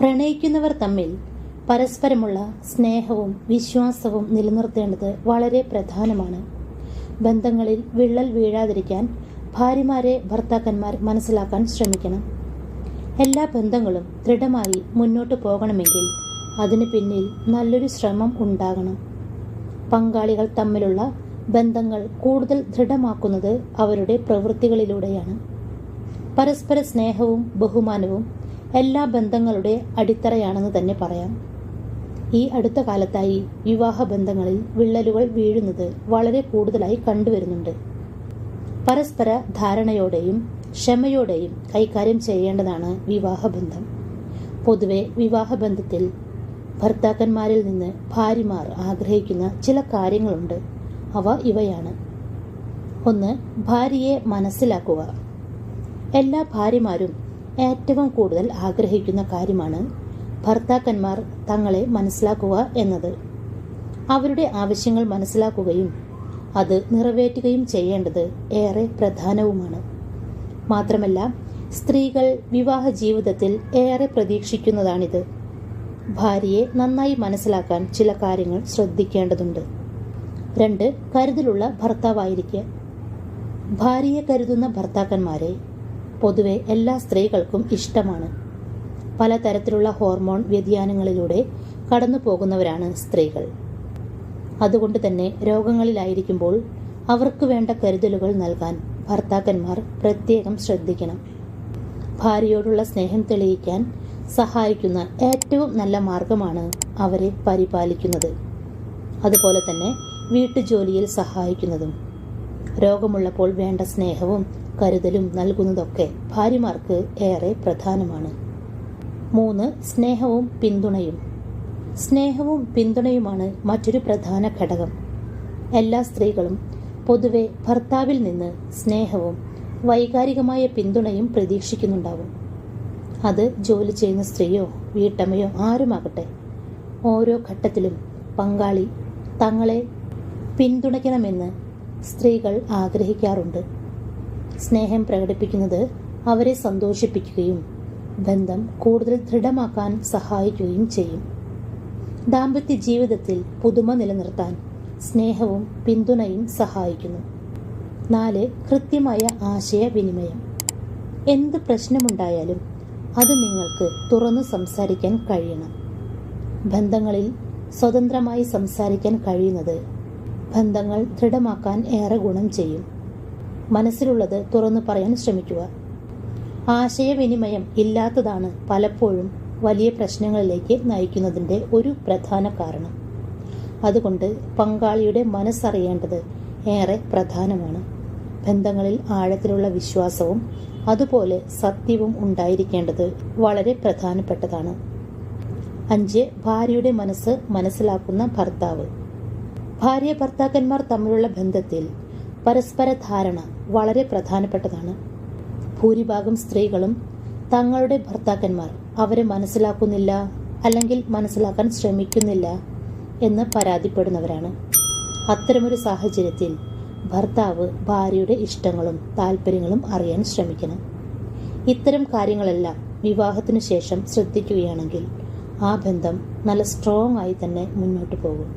പ്രണയിക്കുന്നവർ തമ്മിൽ പരസ്പരമുള്ള സ്നേഹവും വിശ്വാസവും നിലനിർത്തേണ്ടത് വളരെ പ്രധാനമാണ്. ബന്ധങ്ങളിൽ വിള്ളൽ വീഴാതിരിക്കാൻ ഭാര്യമാരെ ഭർത്താക്കന്മാർ മനസ്സിലാക്കാൻ ശ്രമിക്കണം. എല്ലാ ബന്ധങ്ങളും ദൃഢമായി മുന്നോട്ട് പോകണമെങ്കിൽ അതിനു പിന്നിൽ നല്ലൊരു ശ്രമം ഉണ്ടാകണം. പങ്കാളികൾ തമ്മിലുള്ള ബന്ധങ്ങൾ കൂടുതൽ ദൃഢമാക്കുന്നത് അവരുടെ പ്രവൃത്തികളിലൂടെയാണ്. പരസ്പര സ്നേഹവും ബഹുമാനവും എല്ലാ ബന്ധങ്ങളുടെ അടിത്തറയാണെന്ന് തന്നെ പറയാം. ഈ അടുത്ത കാലത്തായി വിവാഹ ബന്ധങ്ങളിൽ വിള്ളലുകൾ വീഴുന്നത് വളരെ കൂടുതലായി കണ്ടുവരുന്നുണ്ട്. പരസ്പര ധാരണയോടെയും ക്ഷമയോടെയും കൈകാര്യം ചെയ്യേണ്ടതാണ് വിവാഹബന്ധം. പൊതുവെ വിവാഹബന്ധത്തിൽ ഭർത്താക്കന്മാരിൽ നിന്ന് ഭാര്യമാർ ആഗ്രഹിക്കുന്ന ചില കാര്യങ്ങളുണ്ട്. അവ ഇവയാണ്. 1. ഭാര്യയെ മനസ്സിലാക്കുക. എല്ലാ ഭാര്യമാരും ഏറ്റവും കൂടുതൽ ആഗ്രഹിക്കുന്ന കാര്യമാണ് ഭർത്താക്കന്മാർ തങ്ങളെ മനസ്സിലാക്കുക എന്നത്. അവരുടെ ആവശ്യങ്ങൾ മനസ്സിലാക്കുകയും അത് നിറവേറ്റുകയും ചെയ്യേണ്ടത് ഏറെ പ്രധാനവുമാണ്. മാത്രമല്ല, സ്ത്രീകൾ വിവാഹ ജീവിതത്തിൽ ഏറെ പ്രതീക്ഷിക്കുന്നതാണിത്. ഭാര്യയെ നന്നായി മനസ്സിലാക്കാൻ ചില കാര്യങ്ങൾ ശ്രദ്ധിക്കേണ്ടതുണ്ട്. 2. കരുതലുള്ള ഭർത്താവായിരിക്കുക. ഭാര്യയെ കരുതുന്ന ഭർത്താക്കന്മാരെ പൊതുവെ എല്ലാ സ്ത്രീകൾക്കും ഇഷ്ടമാണ്. പലതരത്തിലുള്ള ഹോർമോൺ വ്യതിയാനങ്ങളിലൂടെ കടന്നു പോകുന്നവരാണ് സ്ത്രീകൾ. അതുകൊണ്ട് തന്നെ രോഗങ്ങളിലായിരിക്കുമ്പോൾ അവർക്ക് വേണ്ട കരുതലുകൾ നൽകാൻ ഭർത്താക്കന്മാർ പ്രത്യേകം ശ്രദ്ധിക്കണം. ഭാര്യയോടുള്ള സ്നേഹം തെളിയിക്കാൻ സഹായിക്കുന്ന ഏറ്റവും നല്ല മാർഗമാണ് അവരെ പരിപാലിക്കുന്നത്. അതുപോലെ തന്നെ വീട്ടുജോലിയിൽ സഹായിക്കുന്നതും. രോഗമുള്ളപ്പോൾ വേണ്ട സ്നേഹവും കരുതലും നൽകുന്നതൊക്കെ ഭാര്യമാർക്ക് ഏറെ പ്രധാനമാണ്. 3. സ്നേഹവും പിന്തുണയും. സ്നേഹവും പിന്തുണയുമാണ് മറ്റൊരു പ്രധാന ഘടകം. എല്ലാ സ്ത്രീകളും പൊതുവെ ഭർത്താവിൽ നിന്ന് സ്നേഹവും വൈകാരികമായ പിന്തുണയും പ്രതീക്ഷിക്കുന്നുണ്ടാവും. അത് ജോലി ചെയ്യുന്ന സ്ത്രീയോ വീട്ടമ്മയോ ആരുമാകട്ടെ, ഓരോ ഘട്ടത്തിലും പങ്കാളി തങ്ങളെ പിന്തുണയ്ക്കണമെന്ന് സ്ത്രീകൾ ആഗ്രഹിക്കാറുണ്ട്. സ്നേഹം പ്രകടിപ്പിക്കുന്നത് അവരെ സന്തോഷിപ്പിക്കുകയും ബന്ധം കൂടുതൽ ദൃഢമാക്കാൻ സഹായിക്കുകയും ചെയ്യും. ദാമ്പത്യ ജീവിതത്തിൽ പുതുമ നിലനിർത്താൻ സ്നേഹവും പിന്തുണയും സഹായിക്കുന്നു. 4. കൃത്യമായ ആശയവിനിമയം. എന്ത് പ്രശ്നമുണ്ടായാലും അത് നിങ്ങൾക്ക് തുറന്നു സംസാരിക്കാൻ കഴിയണം. ബന്ധങ്ങളിൽ സ്വതന്ത്രമായി സംസാരിക്കാൻ കഴിയുന്നത് ബന്ധങ്ങൾ ദൃഢമാക്കാൻ ഏറെ ഗുണം ചെയ്യും. മനസ്സിലുള്ളത് തുറന്നു പറയാൻ ശ്രമിക്കുക. ആശയവിനിമയം ഇല്ലാത്തതാണ് പലപ്പോഴും വലിയ പ്രശ്നങ്ങളിലേക്ക് നയിക്കുന്നതിൻ്റെ ഒരു പ്രധാന കാരണം. അതുകൊണ്ട് പങ്കാളിയുടെ മനസ്സറിയേണ്ടത് ഏറെ പ്രധാനമാണ്. ബന്ധങ്ങളിൽ ആഴത്തിലുള്ള വിശ്വാസവും അതുപോലെ സത്യവും ഉണ്ടായിരിക്കേണ്ടത് വളരെ പ്രധാനപ്പെട്ടതാണ്. 5. ഭാര്യയുടെ മനസ്സ് മനസ്സിലാക്കുന്ന ഭർത്താവ്. ഭാര്യ ഭർത്താക്കന്മാർ തമ്മിലുള്ള ബന്ധത്തിൽ പരസ്പര ധാരണ വളരെ പ്രധാനപ്പെട്ടതാണ്. ഭൂരിഭാഗം സ്ത്രീകളും തങ്ങളുടെ ഭർത്താക്കന്മാർ അവരെ മനസ്സിലാക്കുന്നില്ല അല്ലെങ്കിൽ മനസ്സിലാക്കാൻ ശ്രമിക്കുന്നില്ല എന്ന് പരാതിപ്പെടുന്നവരാണ്. അത്തരമൊരു സാഹചര്യത്തിൽ ഭർത്താവ് ഭാര്യയുടെ ഇഷ്ടങ്ങളും താല്പര്യങ്ങളും അറിയാൻ ശ്രമിക്കണം. ഇത്തരം കാര്യങ്ങളെല്ലാം വിവാഹത്തിനു ശേഷം ശ്രദ്ധിക്കുകയാണെങ്കിൽ ആ ബന്ധം നല്ല സ്ട്രോങ് ആയി തന്നെ മുന്നോട്ട് പോകും.